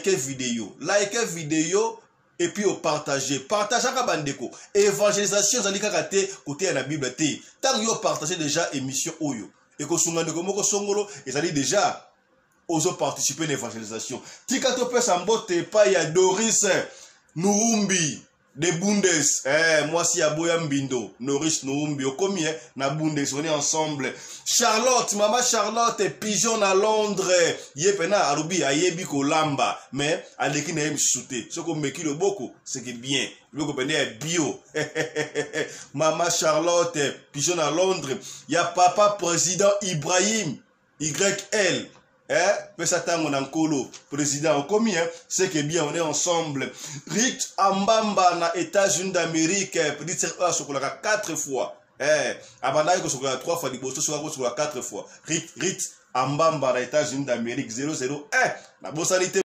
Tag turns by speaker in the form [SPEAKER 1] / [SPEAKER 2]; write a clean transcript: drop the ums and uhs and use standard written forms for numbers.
[SPEAKER 1] vidéo. Likez vidéo et puis au partager. Partagez à bandeko. Évangélisation zalika kate côté la Bible té. Tant yo partagez déjà émission oyo. Et ko sungande ko moko songolo et ça dit déjà oso participer à l'évangélisation. Tika to pe sambote pa ya Doris Nuumbi de Bundes. Moi si aboya mbindo, Noris Nuumbi o combien na Bundes on est ensemble. Charlotte, maman Charlotte pigeon à Londres. Yepena arubi ayebi ko lamba mais aleki na yemi souté. Ce qu'on me kilo beaucoup, c'est que bien. Vous comprenez bio. Maman Charlotte pigeon à Londres. Ya papa président Ibrahim YL. Pesatan on ankolo président combien c'est que bien on est ensemble. Rick Ambamba na États-Unis d'Amérique petit sur la 4 fois. Abanda ko sur la 3 fois liboso sur la 4 fois. Rick Ambamba na États-Unis d'Amérique 001 na bosalité